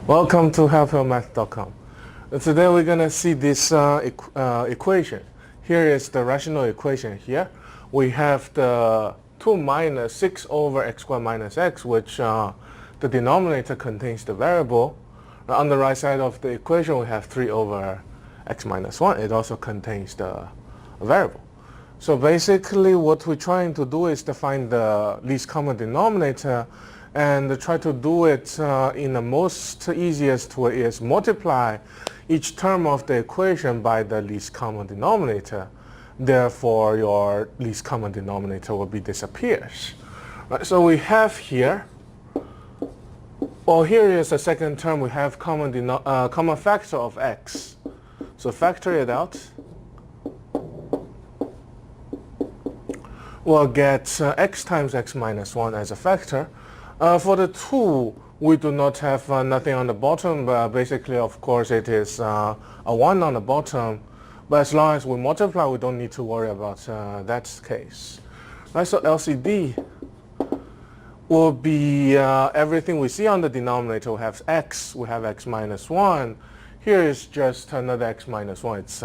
Welcome to helpyourmath.com. Today we're going to see this equation. Here is the rational equation here. We have the 2 minus 6 over x squared minus x, which the denominator contains the variable. On the right side of the equation we have 3 over x minus 1. It also contains the variable. So basically what we're trying to do is to find the least common denominator, and try to do it in the most easiest way is multiply each term of the equation by the least common denominator. Therefore, your least common denominator will be disappears. Right, so we have here, well, here is the second term. We have common factor of x. So factor it out. We'll get x times x minus 1 as a factor. For the 2, we do not have nothing on the bottom, but basically, of course, it is a 1 on the bottom. But as long as we multiply, we don't need to worry about that case. Right, so LCD will be everything we see on the denominator. We have x, we have x minus 1. Here is just another x minus 1. It's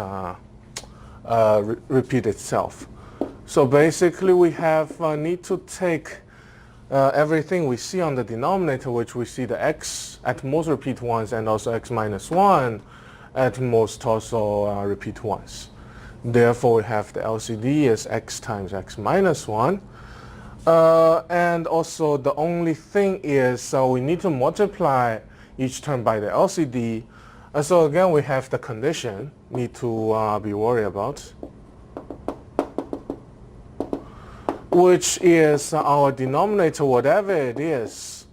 repeat itself. So basically, we have need to take everything we see on the denominator, which we see the x at most repeat once, and also x minus 1 at most also repeat once. Therefore, we have the LCD is x times x minus 1. And also the only thing is we need to multiply each term by the LCD. So again, we have the condition need to be worried about, which is our denominator, whatever it is,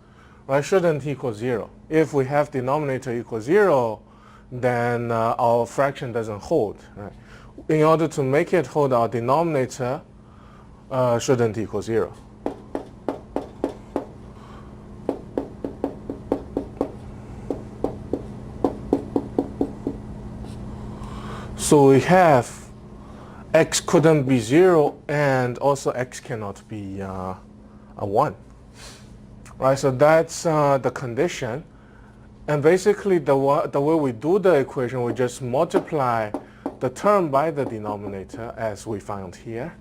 right, shouldn't equal 0. If we have denominator equal 0, then our fraction doesn't hold. Right? In order to make it hold, our denominator shouldn't equal 0. So we have x couldn't be 0, and also x cannot be a 1. Right, so that's the condition. And basically the way we do the equation, we just multiply the term by the denominator as we found here.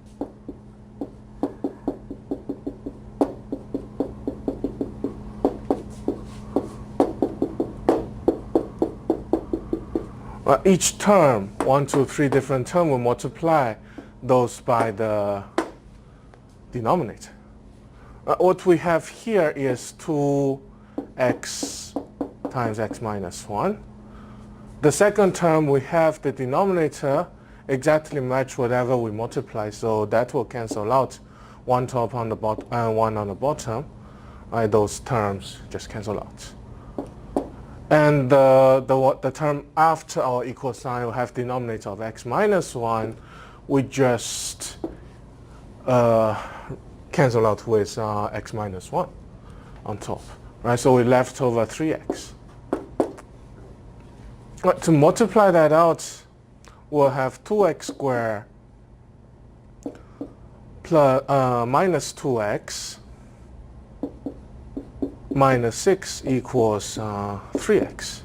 Each term, 1, 2, 3 different terms, we multiply those by the denominator. What we have here is 2x times x minus 1. The second term, we have the denominator exactly match whatever we multiply, so that will cancel out 1 top on the bottom and 1 on the bottom. Right, those terms just cancel out. And the term after our equal sign will have denominator of x minus 1. We just cancel out with x minus 1 on top. Right, so we left over 3x. But to multiply that out, we'll have 2x squared plus minus 2x minus 6 equals 3x.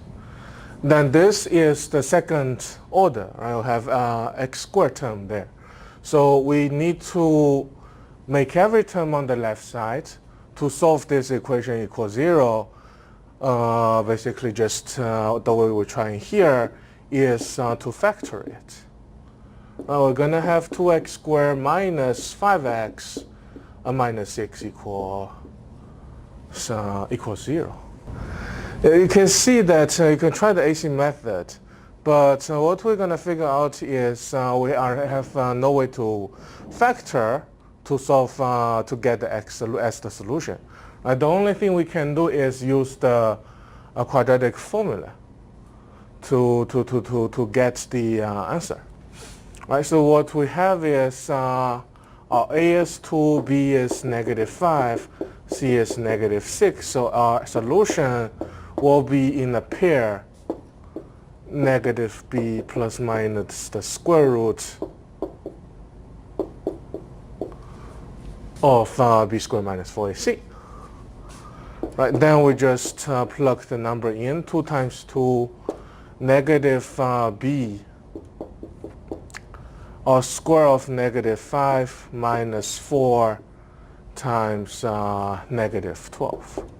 Then this is the second order. Right? We'll have x squared term there. So we need to make every term on the left side. To solve this equation equals 0, basically just the way we're trying here is to factor it. We're going to have 2x squared minus 5x minus 6 equals 0. You can see that you can try the AC method, but what we're going to figure out is we have no way to factor to solve to get the x as the solution. The only thing we can do is use the quadratic formula to get the answer. Right, so what we have is our A is 2, B is negative 5, C is negative 6. So our solution will be in a pair negative b plus minus the square root of b squared minus 4ac. Right, then we just plug the number in. 2 times 2, negative b, or square of negative 5 minus 4 times negative 12.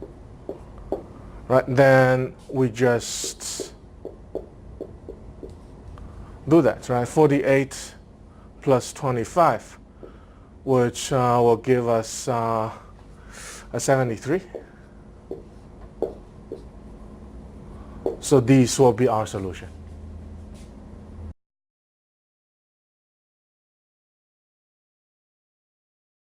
Right, then we just do that, right? 48 plus 25, which will give us a 73. So these will be our solution.